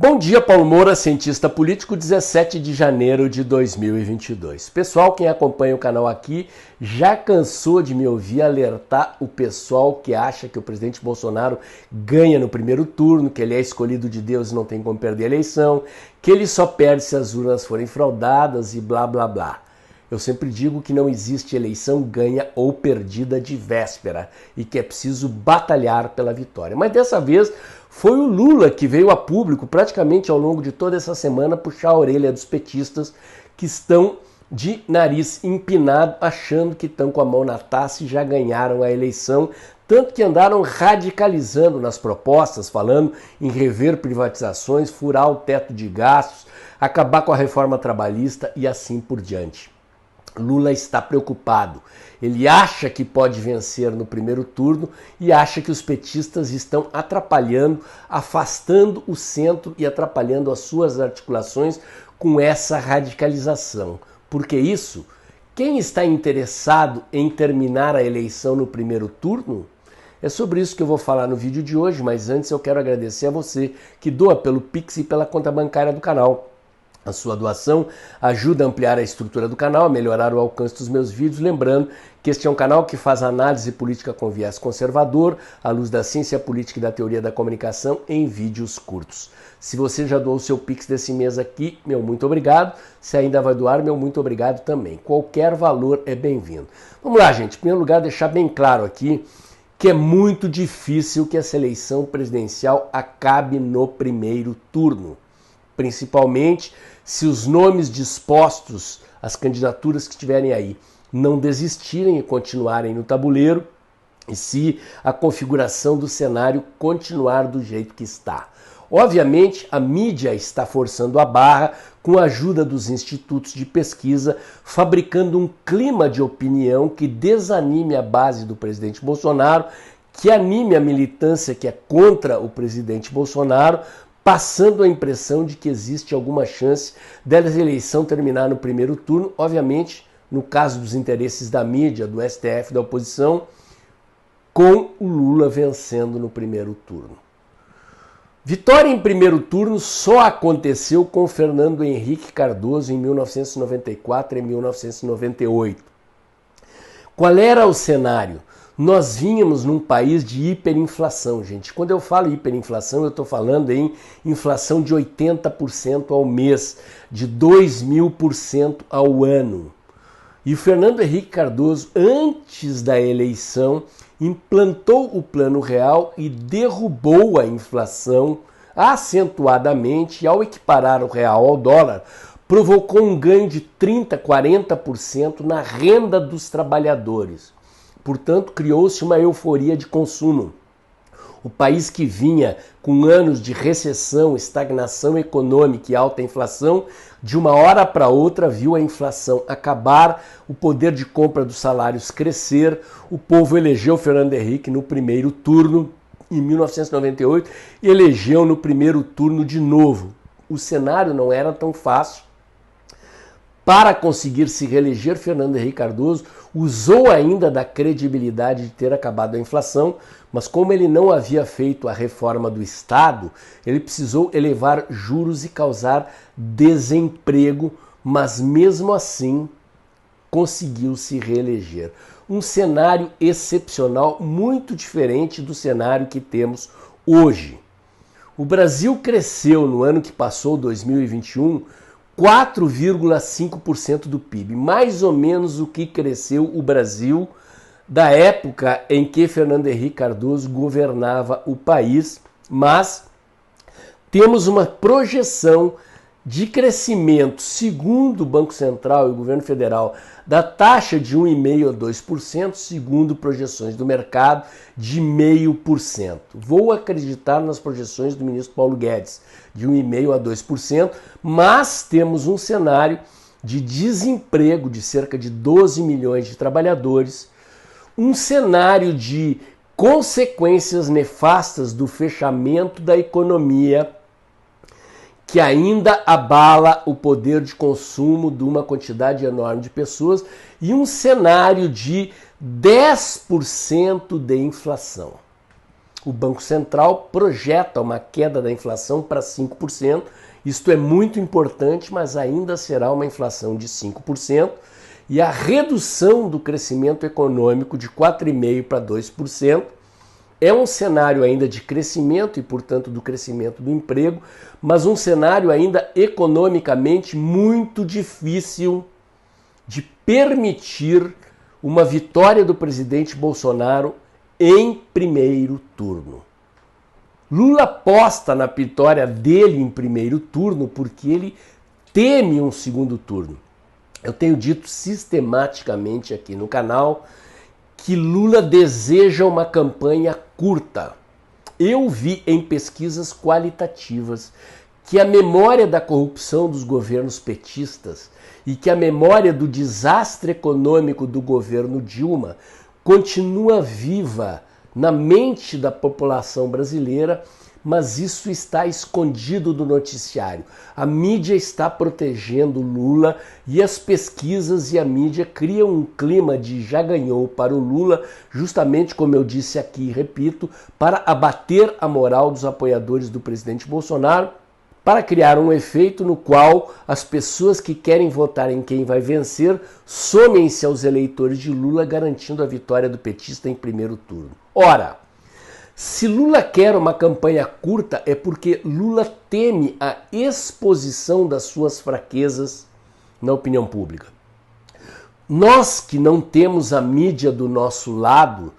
Bom dia, Paulo Moura, cientista político, 17 de janeiro de 2022. Pessoal, quem acompanha o canal aqui já cansou de me ouvir alertar o pessoal que acha que o presidente Bolsonaro ganha no primeiro turno, que ele é escolhido de Deus e não tem como perder a eleição, que ele só perde se as urnas forem fraudadas e blá blá blá. Eu sempre digo que não existe eleição ganha ou perdida de véspera e que é preciso batalhar pela vitória. Mas dessa vez foi o Lula que veio a público praticamente ao longo de toda essa semana puxar a orelha dos petistas que estão de nariz empinado achando que estão com a mão na taça e já ganharam a eleição. Tanto que andaram radicalizando nas propostas, falando em rever privatizações, furar o teto de gastos, acabar com a reforma trabalhista e assim por diante. Lula está preocupado. Ele acha que pode vencer no primeiro turno e acha que os petistas estão atrapalhando, afastando o centro e atrapalhando as suas articulações com essa radicalização. Por que isso? Quem está interessado em terminar a eleição no primeiro turno? É sobre isso que eu vou falar no vídeo de hoje, mas antes eu quero agradecer a você que doa pelo Pix e pela conta bancária do canal. A sua doação ajuda a ampliar a estrutura do canal, a melhorar o alcance dos meus vídeos. Lembrando que este é um canal que faz análise política com viés conservador, à luz da ciência política e da teoria da comunicação, em vídeos curtos. Se você já doou o seu Pix desse mês aqui, meu muito obrigado. Se ainda vai doar, meu muito obrigado também. Qualquer valor é bem-vindo. Vamos lá, gente. Em primeiro lugar, deixar bem claro aqui que é muito difícil que essa eleição presidencial acabe no primeiro turno. Principalmente se os nomes dispostos, as candidaturas que estiverem aí, não desistirem e continuarem no tabuleiro e se a configuração do cenário continuar do jeito que está. Obviamente, a mídia está forçando a barra com a ajuda dos institutos de pesquisa, fabricando um clima de opinião que desanime a base do presidente Bolsonaro, que anime a militância que é contra o presidente Bolsonaro, passando a impressão de que existe alguma chance dessa eleição terminar no primeiro turno, obviamente, no caso dos interesses da mídia, do STF, da oposição, com o Lula vencendo no primeiro turno. Vitória em primeiro turno só aconteceu com Fernando Henrique Cardoso em 1994 e 1998. Qual era o cenário? Nós vínhamos num país de hiperinflação, gente. Quando eu falo hiperinflação, eu estou falando em inflação de 80% ao mês, de 2.000% ao ano. E o Fernando Henrique Cardoso, antes da eleição, implantou o Plano Real e derrubou a inflação acentuadamente, e ao equiparar o real ao dólar, provocou um ganho de 30%, 40% na renda dos trabalhadores. Portanto, criou-se uma euforia de consumo. O país que vinha com anos de recessão, estagnação econômica e alta inflação, de uma hora para outra viu a inflação acabar, o poder de compra dos salários crescer, o povo elegeu Fernando Henrique no primeiro turno em 1998 e elegeu no primeiro turno de novo. O cenário não era tão fácil. Para conseguir se reeleger, Fernando Henrique Cardoso usou ainda da credibilidade de ter acabado a inflação, mas como ele não havia feito a reforma do Estado, ele precisou elevar juros e causar desemprego, mas mesmo assim conseguiu se reeleger. Um cenário excepcional, muito diferente do cenário que temos hoje. O Brasil cresceu no ano que passou, 2021, 4,5% do PIB, mais ou menos o que cresceu o Brasil da época em que Fernando Henrique Cardoso governava o país, mas temos uma projeção de crescimento, segundo o Banco Central e o Governo Federal, da taxa de 1,5% a 2%, segundo projeções do mercado, de 0,5%. Vou acreditar nas projeções do ministro Paulo Guedes, de 1,5% a 2%, mas temos um cenário de desemprego de cerca de 12 milhões de trabalhadores, um cenário de consequências nefastas do fechamento da economia, que ainda abala o poder de consumo de uma quantidade enorme de pessoas, e um cenário de 10% de inflação. o Banco Central projeta uma queda da inflação para 5%. Isto é muito importante, mas ainda será uma inflação de 5%. E a redução do crescimento econômico de 4,5% para 2%. É um cenário ainda de crescimento e, portanto, do crescimento do emprego, mas um cenário ainda economicamente muito difícil de permitir uma vitória do presidente Bolsonaro em primeiro turno. Lula aposta na vitória dele em primeiro turno porque ele teme um segundo turno. Eu tenho dito sistematicamente aqui no canal que Lula deseja uma campanha curta. Eu vi em pesquisas qualitativas que a memória da corrupção dos governos petistas e que a memória do desastre econômico do governo Dilma continua viva na mente da população brasileira, mas isso está escondido do noticiário. A mídia está protegendo Lula e as pesquisas e a mídia criam um clima de já ganhou para o Lula, justamente como eu disse aqui e repito, para abater a moral dos apoiadores do presidente Bolsonaro, para criar um efeito no qual as pessoas que querem votar em quem vai vencer somem-se aos eleitores de Lula, garantindo a vitória do petista em primeiro turno. Ora, se Lula quer uma campanha curta é porque Lula teme a exposição das suas fraquezas na opinião pública. Nós que não temos a mídia do nosso lado,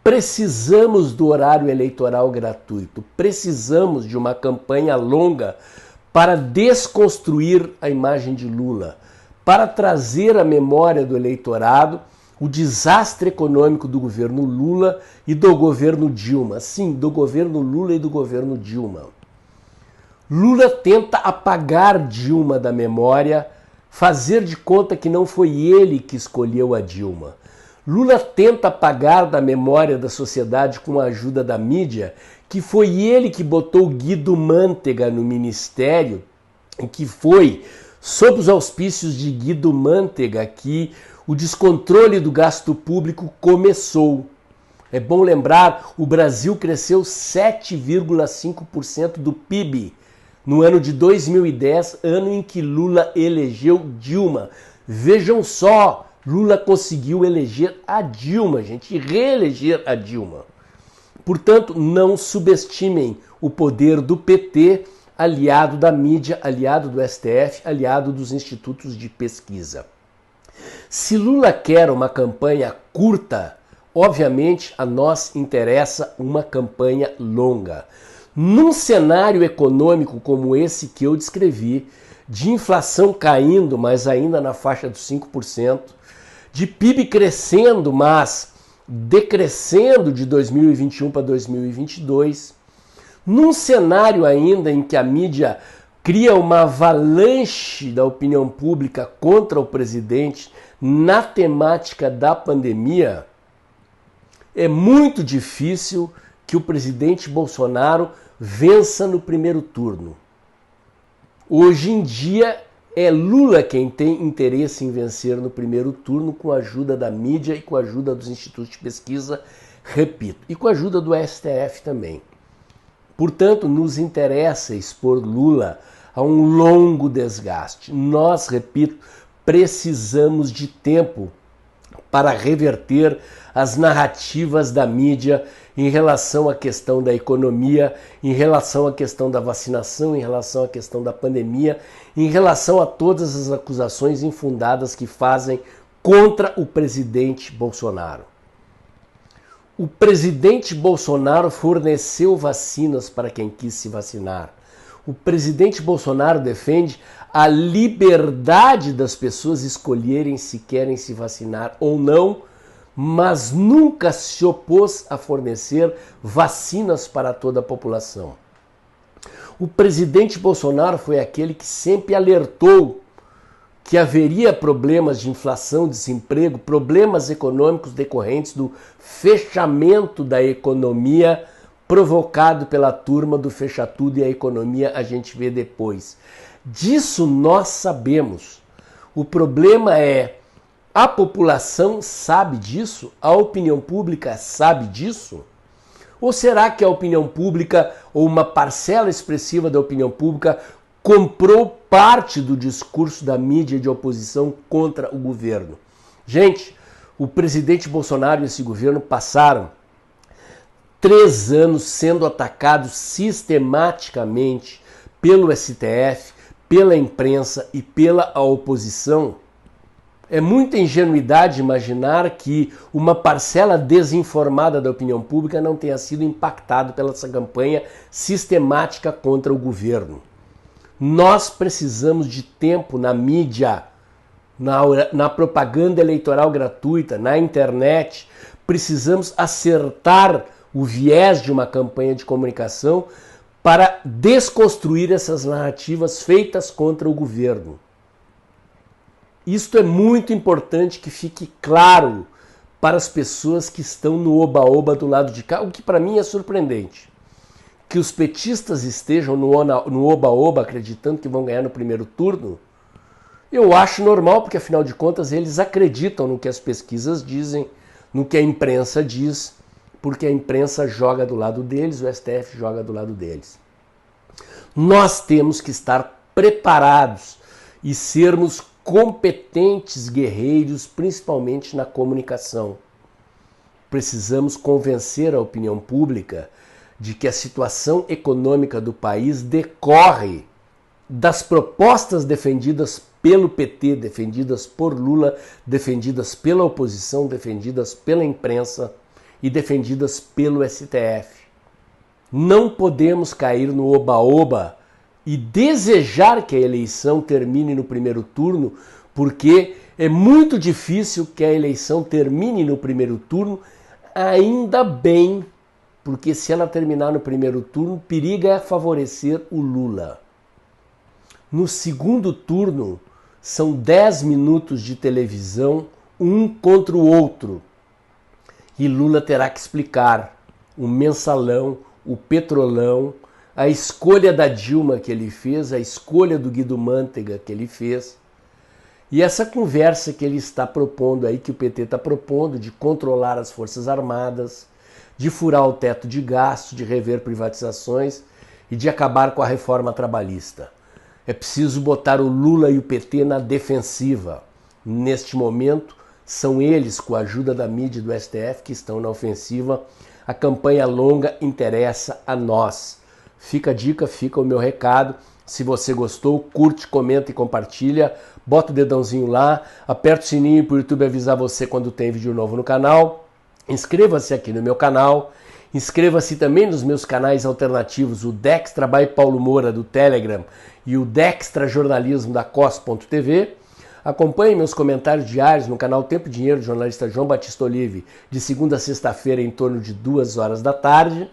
precisamos do horário eleitoral gratuito, precisamos de uma campanha longa para desconstruir a imagem de Lula, para trazer à memória do eleitorado o desastre econômico do governo Lula e do governo Dilma. Sim, do governo Lula e do governo Dilma. Lula tenta apagar Dilma da memória, fazer de conta que não foi ele que escolheu a Dilma. Lula tenta apagar da memória da sociedade com a ajuda da mídia que foi ele que botou Guido Mantega no ministério e que foi sob os auspícios de Guido Mantega que o descontrole do gasto público começou. É bom lembrar, o Brasil cresceu 7,5% do PIB no ano de 2010, ano em que Lula elegeu Dilma. Vejam só, Lula conseguiu eleger a Dilma, gente, reeleger a Dilma. Portanto, não subestimem o poder do PT, aliado da mídia, aliado do STF, aliado dos institutos de pesquisa. Se Lula quer uma campanha curta, obviamente a nós interessa uma campanha longa. Num cenário econômico como esse que eu descrevi, de inflação caindo, mas ainda na faixa dos 5%, de PIB crescendo, mas decrescendo de 2021 para 2022, num cenário ainda em que a mídia cria uma avalanche da opinião pública contra o presidente na temática da pandemia, é muito difícil que o presidente Bolsonaro vença no primeiro turno. Hoje em dia é Lula quem tem interesse em vencer no primeiro turno com a ajuda da mídia e com a ajuda dos institutos de pesquisa, repito, e com a ajuda do STF também. Portanto, nos interessa expor Lula a um longo desgaste. Nós, repito, precisamos de tempo para reverter as narrativas da mídia em relação à questão da economia, em relação à questão da vacinação, em relação à questão da pandemia, em relação a todas as acusações infundadas que fazem contra o presidente Bolsonaro. O presidente Bolsonaro forneceu vacinas para quem quis se vacinar. O presidente Bolsonaro defende a liberdade das pessoas escolherem se querem se vacinar ou não, mas nunca se opôs a fornecer vacinas para toda a população. O presidente Bolsonaro foi aquele que sempre alertou que haveria problemas de inflação, desemprego, problemas econômicos decorrentes do fechamento da economia provocado pela turma do fecha tudo e a economia a gente vê depois. Disso nós sabemos. O problema é, a população sabe disso? A opinião pública sabe disso? Ou será que a opinião pública, ou uma parcela expressiva da opinião pública, comprou parte do discurso da mídia de oposição contra o governo? Gente, o presidente Bolsonaro e esse governo passaram 3 anos sendo atacados sistematicamente pelo STF, pela imprensa e pela oposição. É muita ingenuidade imaginar que uma parcela desinformada da opinião pública não tenha sido impactada pela essa campanha sistemática contra o governo. Nós precisamos de tempo na mídia, na propaganda eleitoral gratuita, na internet. Precisamos acertar o viés de uma campanha de comunicação para desconstruir essas narrativas feitas contra o governo. Isto é muito importante que fique claro para as pessoas que estão no oba-oba do lado de cá, o que para mim é surpreendente. Que os petistas estejam no oba-oba acreditando que vão ganhar no primeiro turno, eu acho normal, porque afinal de contas eles acreditam no que as pesquisas dizem, no que a imprensa diz, porque a imprensa joga do lado deles, o STF joga do lado deles. Nós temos que estar preparados e sermos competentes guerreiros, principalmente na comunicação. Precisamos convencer a opinião pública de que a situação econômica do país decorre das propostas defendidas pelo PT, defendidas por Lula, defendidas pela oposição, defendidas pela imprensa e defendidas pelo STF. Não podemos cair no oba-oba e desejar que a eleição termine no primeiro turno, porque é muito difícil que a eleição termine no primeiro turno, ainda bem, porque se ela terminar no primeiro turno, periga favorecer o Lula. No segundo turno, são 10 minutos de televisão, um contra o outro. E Lula terá que explicar o mensalão, o petrolão, a escolha da Dilma que ele fez, a escolha do Guido Mantega que ele fez. E essa conversa que ele está propondo aí, que o PT está propondo, de controlar as Forças Armadas, de furar o teto de gasto, de rever privatizações e de acabar com a reforma trabalhista. É preciso botar o Lula e o PT na defensiva. Neste momento, são eles, com a ajuda da mídia e do STF, que estão na ofensiva. A campanha longa interessa a nós. Fica a dica, fica o meu recado. Se você gostou, curte, comenta e compartilha. Bota o dedãozinho lá, aperta o sininho para o YouTube avisar você quando tem vídeo novo no canal. Inscreva-se aqui no meu canal. Inscreva-se também nos meus canais alternativos, o Dextra by Paulo Moura do Telegram e o Dextra Jornalismo da COS.tv. Acompanhe meus comentários diários no canal Tempo e Dinheiro do jornalista João Batista Olive, de segunda a sexta-feira em torno de 2 horas da tarde.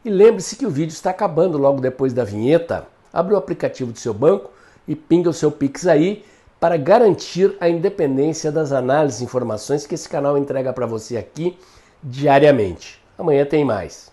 E lembre-se que o vídeo está acabando logo depois da vinheta. Abra o aplicativo do seu banco e pinga o seu Pix aí para garantir a independência das análises e informações que esse canal entrega para você aqui diariamente. Amanhã tem mais.